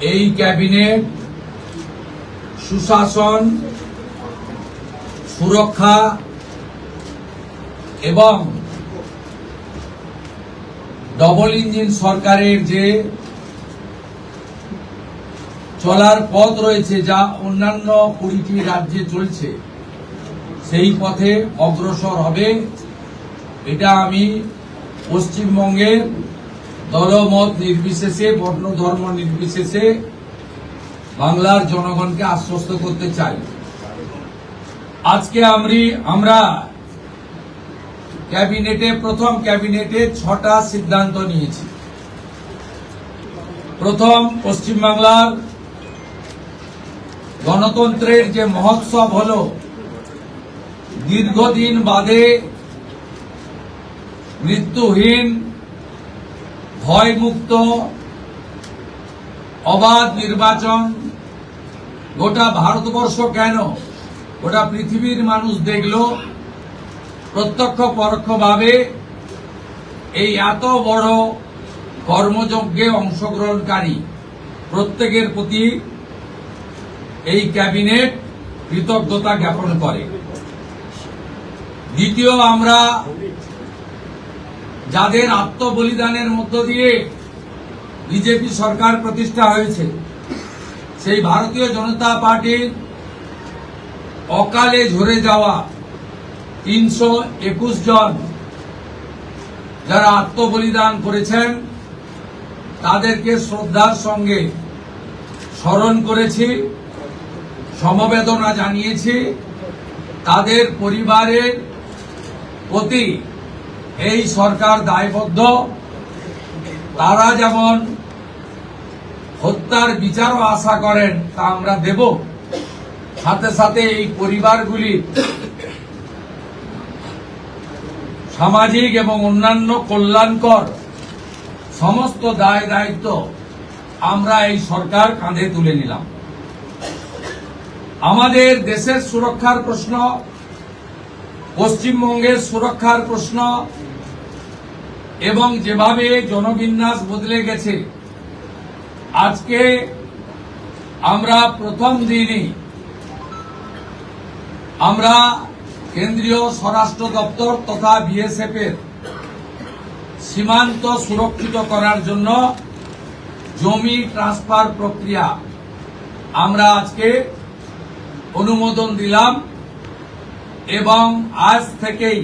এই ক্যাবিনেট সুশাসন, সুরক্ষা এবং ডবল ইঞ্জিন সরকারের যে চলার পথ রয়েছে, যা অন্যান্য 20টি রাজ্যে চলছে, সেই পথে অগ্রসর হবে। এটা আমি পশ্চিমবঙ্গের দলমত নির্বিশেষে, বর্ণ ধর্ম নির্বিশেষে বাংলার জনগণকে আশ্বস্ত করতে চাই। আজকে আমরা প্রথম ক্যাবিনেটে 6টা সিদ্ধান্ত নিয়েছি। প্রথম, পশ্চিমবাংলার গণতন্ত্রের যে মহোৎসব হল, দীর্ঘদিন বাদে মৃত্যুহীন, ভয়মুক্ত, অবাধ নির্বাচন গোটা ভারতবর্ষ কেন, গোটা পৃথিবীর মানুষ দেখল প্রত্যক্ষ পরোক্ষভাবে এই এত বড় কর্মযজ্ঞে অংশগ্রহণকারী প্রত্যেকের প্রতি এই ক্যাবিনেট কৃতজ্ঞতা জ্ঞাপন করে। দ্বিতীয়, আমরা যাদের আত্মবলিদানের মধ্য দিয়ে বিজেপি সরকার প্রতিষ্ঠা হয়েছে, সেই ভারতীয় জনতা পার্টির অকালে ঝরে যাওয়া 321 জন যারা আত্মবলিদান করেছেন, তাদেরকে শ্রদ্ধার সঙ্গে স্মরণ করেছি, সমবেদনা জানিয়েছি। তাদের পরিবারের প্রতি এই সরকার দায়বদ্ধ। তারা যেমন হত্যার বিচারও আশা করেন, তা আমরা দেব। সাথে সাথে এই পরিবারগুলি সামাজিক এবং অন্যান্য কল্যাণকর সমস্ত দায় দায়িত্ব আমরা এই সরকার কাঁধে তুলে নিলাম। আমাদের দেশের সুরক্ষার প্রশ্ন, পশ্চিমবঙ্গের সুরক্ষার প্রশ্ন এবং যেভাবে জনবিন্যাস বদলে গেছে, আজকে আমরা প্রথম দিনই আমরা কেন্দ্রীয় স্বরাষ্ট্র দপ্তর তথা বিএসএফ এর সীমান্ত সুরক্ষিত করার জন্য জমি ট্রান্সফার প্রক্রিয়া আমরা আজকে অনুমোদন দিলাম এবং আজ থেকেই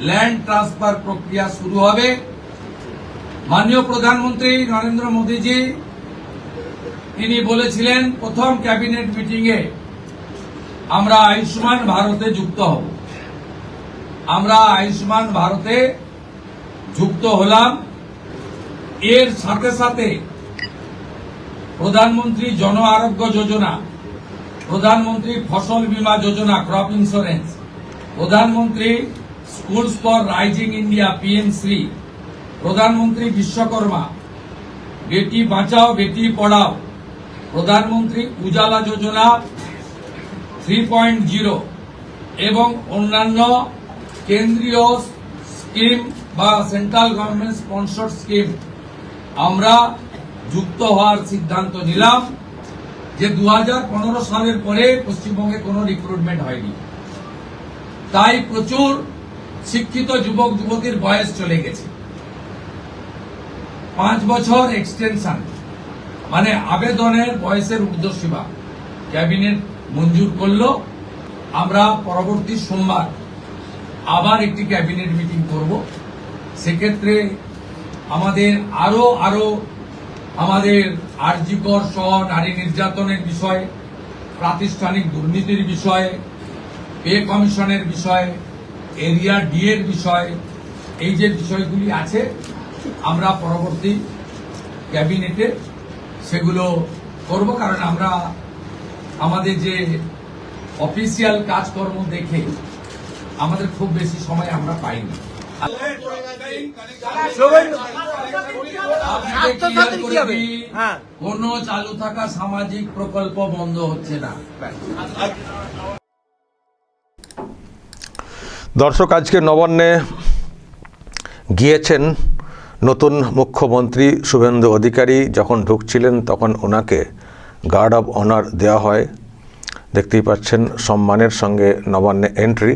ল্যান্ড ট্রান্সফার প্রক্রিয়া শুরু হবে। মাননীয় প্রধানমন্ত্রী নরেন্দ্র মোদীজি তিনি বলেছিলেন প্রথম ক্যাবিনেট মিটিংয়ে আমরা আয়ুষ্মান ভারতে যুক্ত হব। আমরা আয়ুষ্মান ভারতে যুক্ত হলাম। এর সাথে সাথে প্রধানমন্ত্রী জন আরোগ্য যোজনা, প্রধানমন্ত্রী ফসল বীমা যোজনা, ক্রপ ইন্স্যুরেন্স, প্রধানমন্ত্রী স্কুলস ফর রাইজিং ইন্ডিয়া পিএম-শ্রী, প্রধানমন্ত্রী বিশ্বকর্মা, বেটি বাঁচাও বেটি পড়াও, প্রধানমন্ত্রী উজালা যোজনা 3.0 এবং অন্যান্য কেন্দ্রীয় স্কিম বা সেন্ট্রাল গভর্নমেন্ট স্পন্সর স্কিম আমরা যুক্ত হওয়ার সিদ্ধান্ত নিলাম। যে 2015 সালের পরে পশ্চিমবঙ্গে কোনো রিক্রুটমেন্ট হয়নি, তাই প্রচুর শিক্ষিত যুবক যুবতীর বয়স চলে গেছে। 5 বছর এক্সটেনশন, মানে আবেদনের বয়সের ঊর্ধ্বসীমা ক্যাবিনেট মঞ্জুর করল। আমরা পরবর্তী সোমবার আবার একটি ক্যাবিনেট মিটিং করব। সেক্ষেত্রে আমাদের আরো আমাদের আরজিকর সহ নারী নির্যাতনের বিষয়, প্রাতিষ্ঠানিক দুর্নীতির বিষয়, পে কমিশনের বিষয়, এরিয়া ডি এর বিষয়, এই যে বিষয়গুলি আছে আমরা পরবর্তী ক্যাবিনেটে সেগুলো করব। কারণ আমরা আমাদের যে অফিসিয়াল কাজকর্ম দেখে আমাদের খুব বেশি সময় আমরা পাইনি। কোন চালু থাকা সামাজিক প্রকল্প বন্ধ হচ্ছে না। দর্শক, আজকে নবান্নে গিয়েছেন নতুন মুখ্যমন্ত্রী শুভেন্দু অধিকারী যখন ঢুকছিলেন তখন ওনাকে গার্ড অফ অনার দেওয়া হয়। দেখতেই পাচ্ছেন সম্মানের সঙ্গে নবান্নে এন্ট্রি।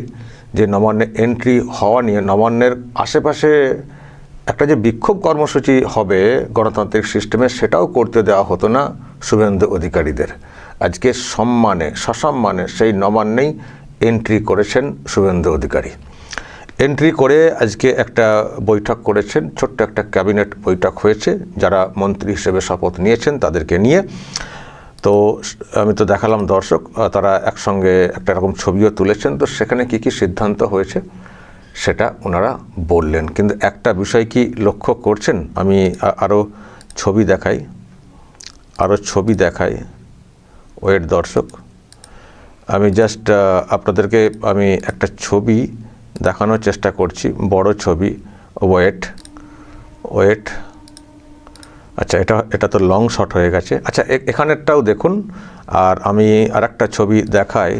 যে নবান্নে এন্ট্রি হওয়া নিয়ে নবান্নের আশেপাশে একটা যে বিক্ষোভ কর্মসূচি হবে গণতান্ত্রিক সিস্টেমে, সেটাও করতে দেওয়া হতো না শুভেন্দু অধিকারীদের। আজকে সম্মানে সসম্মানে সেই নবান্নেই এন্ট্রি করেছেন শুভেন্দু অধিকারী। এন্ট্রি করে আজকে একটা বৈঠক করেছেন, ছোট্ট একটা ক্যাবিনেট বৈঠক হয়েছে, যারা মন্ত্রী হিসেবে শপথ নিয়েছেন তাদেরকে নিয়ে। তো আমি তো দেখালাম দর্শক, তারা একসঙ্গে একটা রকম ছবিও তুলেছেন। তো সেখানে কি কি সিদ্ধান্ত হয়েছে সেটা ওনারা বললেন। কিন্তু একটা বিষয় কি লক্ষ্য করছেন, আমি আরও ছবি দেখাই, ওয়েট দর্শক, আমি জাস্ট আপনাদেরকে আমি একটা ছবি দেখানোর চেষ্টা করছি, বড় ছবি। ওয়েট আচ্ছা, এটা তো লং শট হয়ে গেছে। আচ্ছা, এখানেরটাও দেখুন। আর আমি আরেকটা ছবি দেখাই,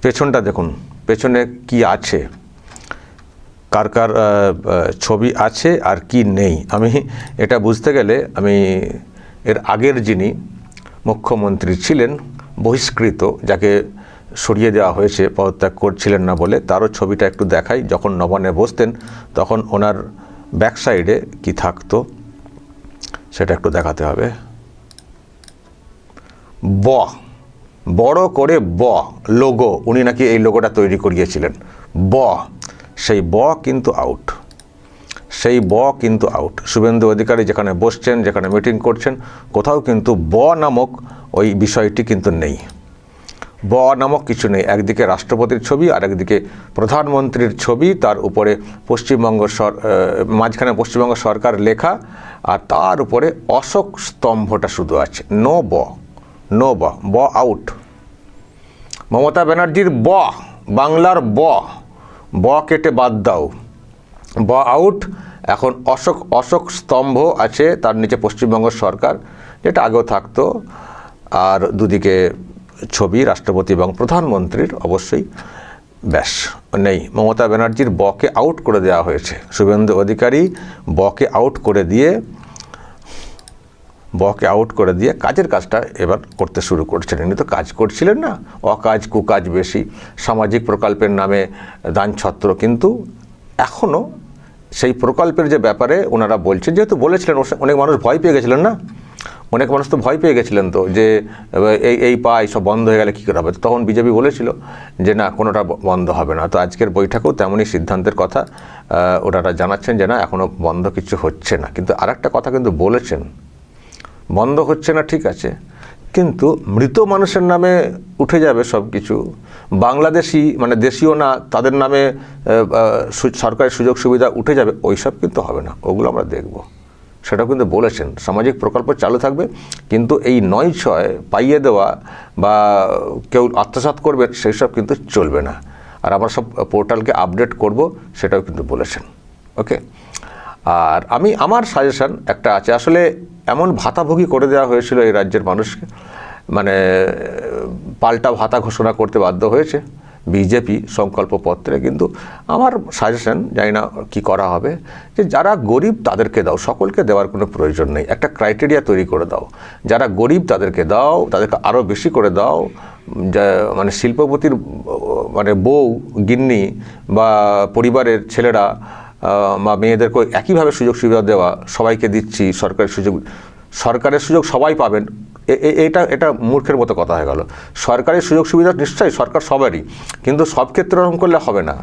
পেছনটা দেখুন, পেছনে কি আছে, কার কার ছবি আছে আর কি নেই। আমি এটা বুঝতে গেলে আমি এর আগের যিনি মুখ্যমন্ত্রী ছিলেন বহিষ্কৃত, যাকে সরিয়ে দেওয়া হয়েছে পদত্যাগ করছিলেন না বলে, তারও ছবিটা একটু দেখাই। যখন নবান্নে বসতেন তখন ওনার ব্যাক সাইডে কি থাকতো সেটা একটু দেখাতে হবে। বড় করে লোগো, উনি নাকি এই লোগোটা তৈরি করিয়েছিলেন। সেই কিন্তু আউট। শুভেন্দু অধিকারী যেখানে বসছেন, যেখানে মিটিং করছেন, কোথাও কিন্তু নামক ওই বিষয়টি কিন্তু নেই। নামক কিছু নেই। একদিকে রাষ্ট্রপতির ছবি আর একদিকে প্রধানমন্ত্রীর ছবি, তার উপরে মাঝখানে পশ্চিমবঙ্গ সরকার লেখা, আর তার উপরে অশোক স্তম্ভটা শুধু আছে। No out. মমতা ব্যানার্জির বাংলার কেটে বাদ দাও, আউট। এখন অশোক স্তম্ভ আছে, তার নিচে পশ্চিমবঙ্গ সরকার, যেটা আগেও থাকতো, আর দুদিকে ছবি রাষ্ট্রপতি এবং প্রধানমন্ত্রীর, অবশ্যই ব্যাস নেই। মমতা ব্যানার্জির কে আউট করে দেওয়া হয়েছে। শুভেন্দু অধিকারী কে আউট করে দিয়ে কাজের কাজটা এবার করতে শুরু করছেন। ইনি তো কাজ করছিলেন না, অকাজ কুকাজ বেশি, সামাজিক প্রকল্পের নামে দানছত্র। কিন্তু এখনও সেই প্রকল্পের যে ব্যাপারে ওনারা বলছেন, যেহেতু বলেছিলেন, অনেক মানুষ ভয় পেয়ে গেছিলেন না, অনেক মানুষ তো ভয় পেয়ে গেছিলেন তো, যে এই সব বন্ধ হয়ে গেলে কী করে হবে। তখন বিজেপি বলেছিল যে না, কোনোটা বন্ধ হবে না। তো আজকের বৈঠকেও তেমনই সিদ্ধান্তের কথা ওনারা জানাচ্ছেন, যে না, এখনও বন্ধ কিছু হচ্ছে না। কিন্তু আরেকটা কথা কিন্তু বলেছেন, বন্ধ হচ্ছে না ঠিক আছে, কিন্তু মৃত মানুষের নামে উঠে যাবে সব কিছু। বাংলাদেশি মানে দেশীয় না, তাদের নামে সরকারি সুযোগ সুবিধা উঠে যাবে, ওইসব কিন্তু হবে না, ওগুলো আমরা দেখব। সেটাও কিন্তু বলেছেন। সামাজিক প্রকল্প চালু থাকবে, কিন্তু এই ৯/৬ পাইয়ে দেওয়া বা কেউ আত্মসাৎ করবে সেই সব কিন্তু চলবে না। আর আমরা সব পোর্টালকে আপডেট করব, সেটাও কিন্তু বলেছেন। ওকে, আর আমার সাজেশন একটা আছে। আসলে এমন ভাতাভোগী করে দেওয়া হয়েছিল এই রাজ্যের মানুষকে, মানে পাল্টা ভাতা ঘোষণা করতে বাধ্য হয়েছে বিজেপি সংকল্পপত্রে। কিন্তু আমার সাজেশন, জানি না কী করা হবে, যে যারা গরিব তাদেরকে দাও, সকলকে দেওয়ার কোনো প্রয়োজন নেই। একটা ক্রাইটেরিয়া তৈরি করে দাও, যারা গরিব তাদেরকে দাও, তাদেরকে আরও বেশি করে দাও। যা মানে শিল্পপতির মানে বউ, গিন্নি বা পরিবারের ছেলেরা বা মেয়েদেরকে একইভাবে সুযোগ সুবিধা দেওয়া, সবাইকে দিচ্ছি সরকারের সুযোগ সবাই পাবেন, এটা মূর্খের মতো কথা হয়ে গেল। সরকারি সুযোগ সুবিধা নিশ্চয়ই সরকার সবারই, কিন্তু সব ক্ষেত্রে এরকম করলে হবে না।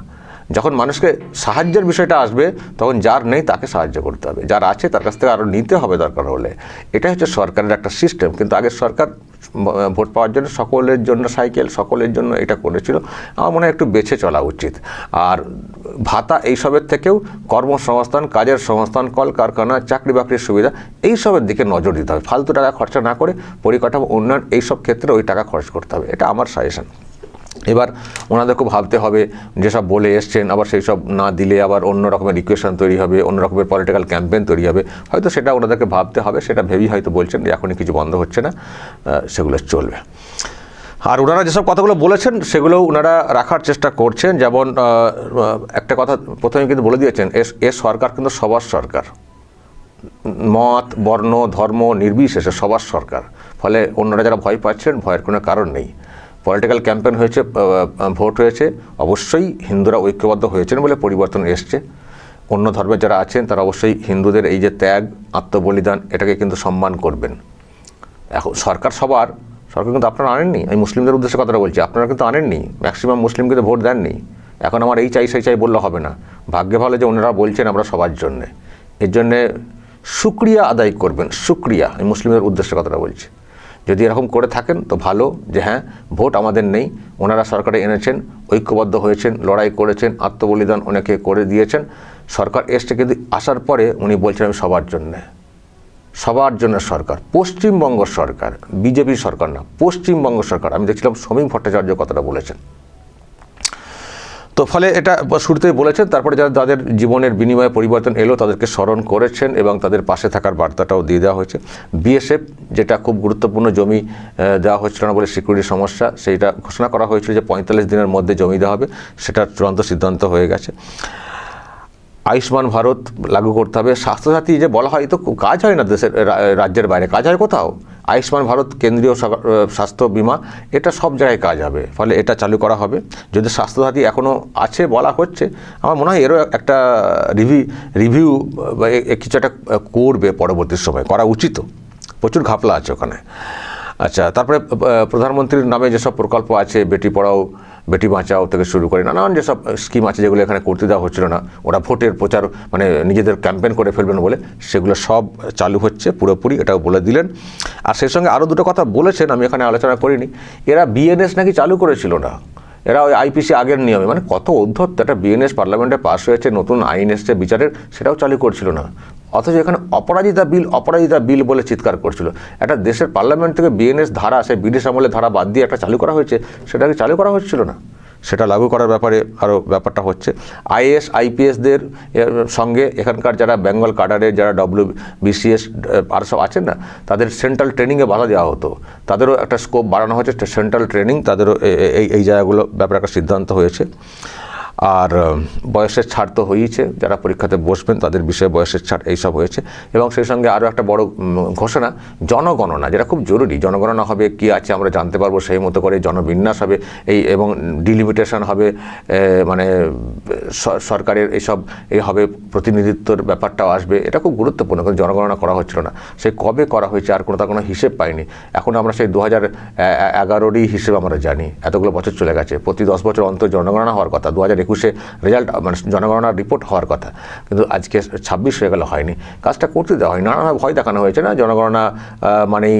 যখন মানুষকে সাহায্যের বিষয়টা আসবে, তখন যার নেই তাকে সাহায্য করতে হবে, যার আছে তার কাছ থেকে আরও নিতে হবে দরকার হলে। এটাই হচ্ছে সরকারের একটা সিস্টেম। কিন্তু আগের সরকার ভোট পাওয়ার জন্য সকলের জন্য সাইকেল, সকলের জন্য এটা করেছিল। আমার মনে হয় একটু বেছে চলা উচিত। আর ভাতা এইসবের থেকেও কর্মসংস্থান, কাজের সংস্থান, কলকারখানা, চাকরি বাকরির সুবিধা, এইসবের দিকে নজর দিতে হবে। ফালতু টাকা খরচা না করে পরিকাঠামো উন্নয়ন, এইসব ক্ষেত্রে ওই টাকা খরচ করতে হবে। এটা আমার সাজেশন। এবার ওনাদেরকেও ভাবতে হবে, যেসব বলে এসছেন আবার সেই সব না দিলে আবার অন্য রকমের ইকুয়েশন তৈরি হবে, অন্য রকমের পলিটিক্যাল ক্যাম্পেইন তৈরি হবে, হয়তো সেটা ওনাদেরকে ভাবতে হবে। সেটা ভেবেই হয়তো বলছেন যে এখনই কিছু বন্ধ হচ্ছে না, সেগুলো চলবে। আর ওনারা যেসব কথাগুলো বলেছেন সেগুলো ওনারা রাখার চেষ্টা করছেন। যেমন একটা কথা প্রথমে কিন্তু বলে দিয়েছেন, এ সরকার কিন্তু সবার সরকার, মত বর্ণ ধর্ম নির্বিশেষে সবার সরকার। ফলে অন্যরা যারা ভয় পাচ্ছেন, ভয়ের কোনো কারণ নেই। পলিটিক্যাল ক্যাম্পেইন হয়েছে, ভোট হয়েছে, অবশ্যই হিন্দুরা ঐক্যবদ্ধ হয়েছেন বলে পরিবর্তন এসছে। অন্য ধর্মের যারা আছেন তারা অবশ্যই হিন্দুদের এই যে ত্যাগ, আত্মবলিদান, এটাকে কিন্তু সম্মান করবেন। এখন সরকার কিন্তু আপনারা আনেননি। আমি মুসলিমদের উদ্দেশ্যে কথাটা বলছি, আপনারা কিন্তু আনেননি। ম্যাক্সিমাম মুসলিম কিন্তু ভোট দেননি। এখন আমার এই চাই সেই চাই বললে হবে না। ভাগ্যে ভালো যে ওনারা বলছেন আমরা সবার জন্যে। এর জন্যে শুকরিয়া আদায় করবেন, শুকরিয়া। আমি মুসলিমদের উদ্দেশ্যে কথাটা বলছি। যদি এরকম করে থাকেন তো ভালো, যে হ্যাঁ ভোট আমাদের নেই, ওনারা সরকারে এনেছেন, ঐক্যবদ্ধ হয়েছেন, লড়াই করেছেন, আত্মবলিদান অনেকে করে দিয়েছেন। সরকার এসছে, কিন্তু আসার পরে উনি বলছেন আমি সবার জন্যে, সবার জন্য সরকার। পশ্চিমবঙ্গ সরকার, বিজেপি সরকার না, পশ্চিমবঙ্গ সরকার। আমি দেখছিলাম সমীপ ভট্টাচার্য কথাটা বলেছেন। তো ফলে এটা শুরুতেই বলেছেন, তারপরে যাদের জীবনের বিনিময়ে পরিবর্তন এলো তাদেরকে স্মরণ করেছেন এবং তাদের পাশে থাকার বার্তাটাও দিয়ে দেওয়া হয়েছে। বিএসএফ, যেটা খুব গুরুত্বপূর্ণ জমি দেওয়া হচ্ছিল না বলে সিকিউরিটির সমস্যা, সেইটা ঘোষণা করা হয়েছিল যে 45 দিনের মধ্যে জমি দেওয়া হবে, সেটা চূড়ান্ত সিদ্ধান্ত হয়ে গেছে। আয়ুষ্মান ভারত লাগু করতে হবে। স্বাস্থ্যসাথী যে বলা হয়, তো কাজ হয় না দেশের, রাজ্যের বাইরে কাজ হয় কোথাও? আয়ুষ্মান ভারত কেন্দ্রীয় স্বাস্থ্য বিমা, এটা সব জায়গায় কাজ হবে। ফলে এটা চালু করা হবে। যদি স্বাস্থ্যসাথী এখনও আছে বলা হচ্ছে, আমার মনে হয় এরও একটা রিভিউ বা কিছু একটা করবে পরবর্তী সময়, করা উচিত। প্রচুর ঘাপলা আছে ওখানে। আচ্ছা, তারপরে প্রধানমন্ত্রীর নামে যেসব প্রকল্প আছে, বেটি পড়াও বেটি বাঁচাও থেকে শুরু করে নানান যেসব স্কিম আছে যেগুলো এখানে করতে দেওয়া হচ্ছিল না, ওরা ভোটের প্রচার মানে নিজেদের ক্যাম্পেইন করে ফেলবেন বলে, সেগুলো সব চালু হচ্ছে পুরোপুরি, এটাও বলে দিলেন। আর সেই সঙ্গে আরও দুটো কথা বলেছেন, আমি এখানে আলোচনা করিনি। এরা বিএনএস নাকি চালু করেছিল না, এরা ওই আইপিসি আগের নিয়মে, মানে কত অধ্যত্ত, একটা বিএনএস পার্লামেন্টে পাস হয়েছে, নতুন আইন এসছে বিচারের, সেটাও চালু করছিল না। অথচ এখানে অপরাজিতা বিল বলে চিৎকার করছিল। একটা দেশের পার্লামেন্ট থেকে বিএনএস ধারা, সেই ব্রিটিশ আমলের ধারা বাদ দিয়ে একটা চালু করা হয়েছে, সেটাকে চালু করা হচ্ছিল না। সেটা লাগু করার ব্যাপারে আরও ব্যাপারটা হচ্ছে। আইএএস আইপিএসদের সঙ্গে এখানকার যারা বেঙ্গল কাডারের যারা WBCS আর সব আছেন না, তাদের সেন্ট্রাল ট্রেনিংয়ে বাধা দেওয়া হতো, তাদেরও একটা স্কোপ বাড়ানো হয়েছে, সেন্ট্রাল ট্রেনিং, তাদেরও এই জায়গাগুলো ব্যাপারে একটা সিদ্ধান্ত হয়েছে। আর বয়সের ছাড় তো হয়েইছে, যারা পরীক্ষাতে বসবেন তাদের বিষয়ে বয়সের ছাড়, এইসব হয়েছে। এবং সেই সঙ্গে আরও একটা বড় ঘোষণা, জনগণনা, যেটা খুব জরুরি। জনগণনা হবে, কী আছে আমরা জানতে পারবো, সেই মতো করে জনবিন্যাস হবে এবং ডিলিমিটেশন হবে, মানে সরকারের এইসব হবে, প্রতিনিধিত্বর ব্যাপারটাও আসবে। এটা খুব গুরুত্বপূর্ণ, কিন্তু জনগণনা করা হচ্ছিল না। সে কবে করা হয়েছে আর তার কোনো হিসেব পাইনি। এখন আমরা সেই 2011-ই হিসেব আমরা জানি, এতগুলো বছর চলে গেছে। প্রতি 10 বছর অন্তর জনগণনা হওয়ার কথা, 2021-এ রেজাল্ট মানে জনগণনার রিপোর্ট হওয়ার কথা, কিন্তু আজকে 26 হয়ে গেল, হয়নি। কাজটা করতে দেওয়া হয়, নানাভাবে ভয় দেখানো হয়েছে না, জনগণনা মানেই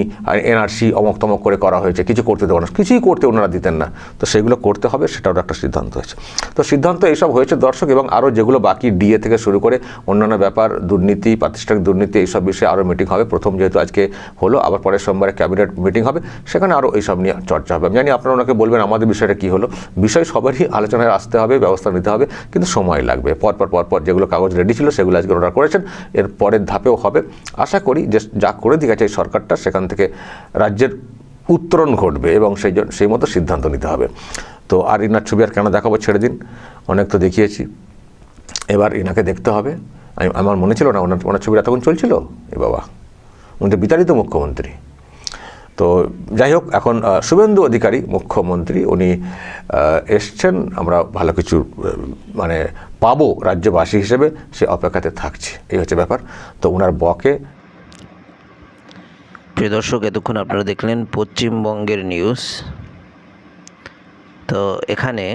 এনআরসি অমক তমক করে করা হয়েছে, কিছু করতে দেওয়া না, কিছুই করতে ওনারা দিতেন না। তো সেগুলো করতে হবে, সেটাও একটা সিদ্ধান্ত হয়েছে। তো সিদ্ধান্ত এইসব হয়েছে দর্শক, এবং আরও যেগুলো বাকি ডিএ থেকে শুরু করে অন্যান্য ব্যাপার, দুর্নীতি, প্রাতিষ্ঠানিক দুর্নীতি, এইসব বিষয়ে আরও মিটিং হবে। প্রথম যেহেতু আজকে হলো, আবার পরের সোমবারে ক্যাবিনেট মিটিং হবে, সেখানে আরও এইসব নিয়ে চর্চা হবে। আমি জানি আপনারা ওনাকে বলবেন আমাদের বিষয়টা কী হলো, বিষয় সবারই আলোচনায় আসতে হবে, ব্যবস্থা নিতে হবে, কিন্তু সময় লাগবে। পরপর যেগুলো কাগজ রেডি ছিল সেগুলো আজকে ওনারা করেছেন, এর পরের ধাপেও হবে। আশা করি যে যা করে দিয়ে গেছে এই সরকারটা, সেখান থেকে রাজ্যের উত্তরণ ঘটবে এবং সেই মতো সিদ্ধান্ত নিতে হবে। তো আর ইনার ছবি আর কেন দেখাবো, ছেড়ে দিন, অনেক তো দেখিয়েছি, এবার ইনাকে দেখতে হবে। আমার মনে ছিল না ওনার ছবিটা তখন চলছিল, এ বাবা, উনি তো বিতাড়িত মুখ্যমন্ত্রী। তো যাই হোক, এখন শুভেন্দু অধিকারী মুখ্যমন্ত্রী, উনি এসছেন, আমরা ভালো কিছু মানে পাবো রাজ্যবাসী হিসেবে, সে অপেক্ষাতে থাকছে, এই হচ্ছে ব্যাপার। তো ওনার বকে। প্রিয় দর্শক, এতক্ষণ আপনারা দেখলেন পশ্চিমবঙ্গের নিউজ। তো এখানে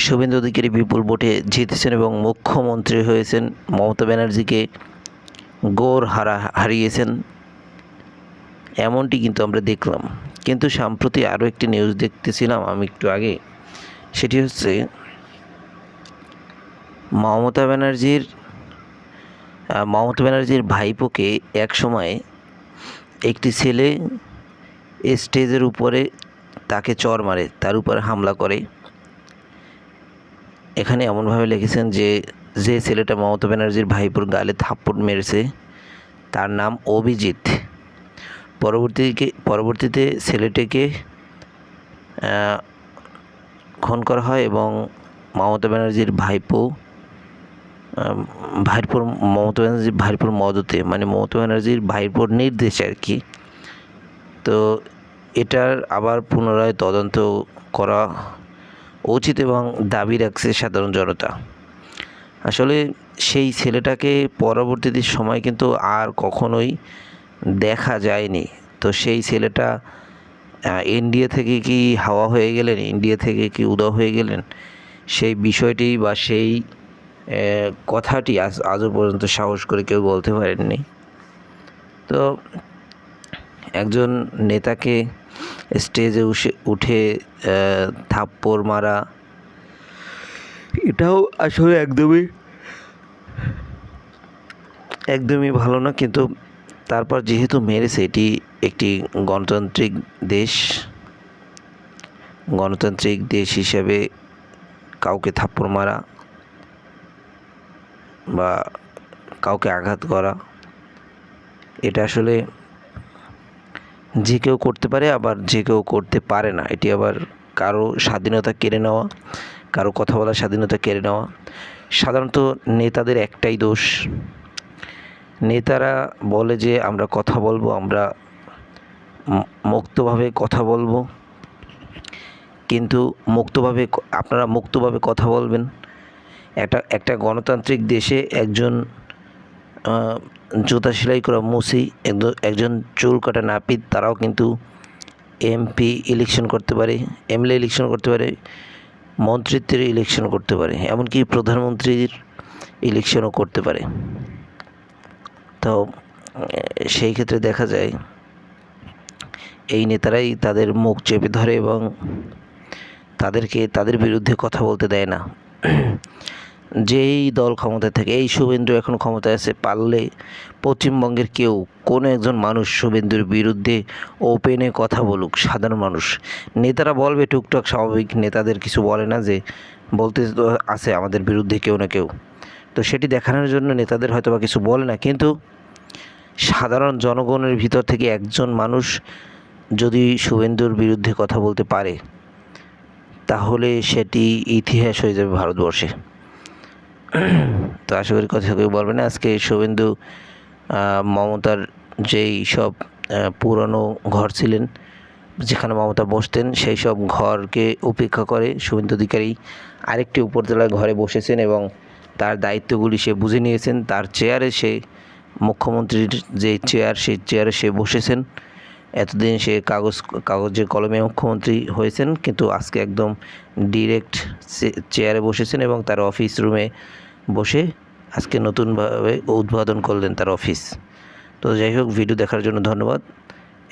শুভেন্দু অধিকারী বিপুল ভোটে জিতেছেন এবং মুখ্যমন্ত্রী হয়েছেন, মমতা ব্যানার্জিকে গড় হারিয়েছেন, এমনটি কিন্তু আমরা দেখলাম। কিন্তু সম্প্রতি আরও একটি নিউজ দেখতেছিলাম আমি একটু আগে, সেটি হচ্ছে মমতা ব্যানার্জির ভাইপোকে এক সময় একটি ছেলে স্টেজের উপরে তাকে চড় মারে, তার উপরে হামলা করে। এখানে এমনভাবে লিখেছেন যে ছেলেটা মমতা ব্যানার্জির ভাইপোর গালে থাপ্পড় মেরেছে তার নাম অভিজিৎ। পরবর্তীতে ছেলেটিকে খুন করা হয় এবং মমতা ব্যানার্জির ভাইপোর মদতে, মানে মমতা ব্যানার্জির ভাইপোর নির্দেশে আর কি। তো এটার আবার পুনরায় তদন্ত করা উচিত এবং দাবি রাখছে সাধারণ জনতা। আসলে সেই ছেলেটাকে পরবর্তীতে সময় কিন্তু আর কখনোই দেখা যায়নি। তো সেই ছেলেটা ইন্ডিয়া থেকে কি হাওয়া হয়ে গেলেন, ইন্ডিয়া থেকে কি উধাও হয়ে গেলেন, সেই বিষয়টি বা সেই কথাটি আজও পর্যন্ত সাহস করে কেউ বলতে পারেননি। তো একজন নেতাকে স্টেজে উঠে থাপ্পড় মারা, এটাও আসলে একদমই ভালো না। কিন্তু তারপর যেহেতু মেরেছে, এটি একটি গণতান্ত্রিক দেশ হিসেবে কাউকে থাপ্পড় মারা বা কাউকে আঘাত করা, এটা আসলে যে কেউ করতে পারে, আবার যে কেউ করতে পারে না। এটি আবার কারো স্বাধীনতা কেড়ে নেওয়া, কারো কথা বলার স্বাধীনতা কেড়ে নেওয়া। সাধারণত নেতাদের একটাই দোষ, নেতারা বলে যে আমরা কথা বলবো, আমরা মুক্তভাবে কথা বলবো, কিন্তু আপনারা মুক্তভাবে কথা বলবেন। একটা গণতান্ত্রিক দেশে একজন জুতা সেলাই করা মুসি, একজন চুল কাটা নাপিত, তারাও কিন্তু এমপি ইলেকশন করতে পারে, এমএলএ ইলেকশন করতে পারে, মন্ত্রিত্বের ইলেকশন করতে পারে, এমনকি প্রধানমন্ত্রীর ইলেকশনও করতে পারে। তো সেই ক্ষেত্রে দেখা যায় এই নেতারাই তাদের মুখ চেপে ধরে এবং তাদের বিরুদ্ধে কথা বলতে দেয় না। যেই দল ক্ষমতায় থাকে, এই শুভেন্দু এখন ক্ষমতায় আছে, পারলে পশ্চিমবঙ্গের কোনো একজন মানুষ শুভেন্দুর বিরুদ্ধে ওপেনে কথা বলুক, সাধারণ মানুষ। নেতারা বলবে টুকটাক, স্বাভাবিক, নেতাদের কিছু বলে না, যে বলতে তো আছে আমাদের বিরুদ্ধে কেউ না কেউ। তো সেটি দেখানোর জন্য নেতাদের হয়তো বা কিছু বলে না, কিন্তু সাধারণ জনগণের ভিতর থেকে একজন মানুষ যদি শুভেন্দুর বিরুদ্ধে কথা বলতে পারে, তাহলে সেটি ইতিহাস হয়ে যাবে ভারতবর্ষে। তো আশা করি কথা কেউ বলবে না। আজকে শুভেন্দু মমতার যেই সব পুরনো ঘর ছিলেন, যেখানে মমতা বসতেন, সেই সব ঘরকে উপেক্ষা করে শুভেন্দু অধিকারী আরেকটি উপজেলার ঘরে বসেছেন এবং তার দায়িত্বগুলি সে বুঝে নিয়েছেন। তার চেয়ারে সে, মুখ্যমন্ত্রীর যে চেয়ার, সেই চেয়ারে সে বসেছেন। এতদিন সে কাগজে কলমে মুখ্যমন্ত্রী হয়েছেন, কিন্তু আজকে একদম ডিরেক্ট চেয়ারে বসেছেন এবং তার অফিস রুমে বসে আজকে নতুনভাবে উদ্বোধন করলেন তার অফিস। তো যাই হোক, ভিডিও দেখার জন্য ধন্যবাদ।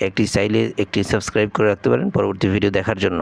একটি সাবস্ক্রাইব করে রাখতে পারেন পরবর্তী ভিডিও দেখার জন্য।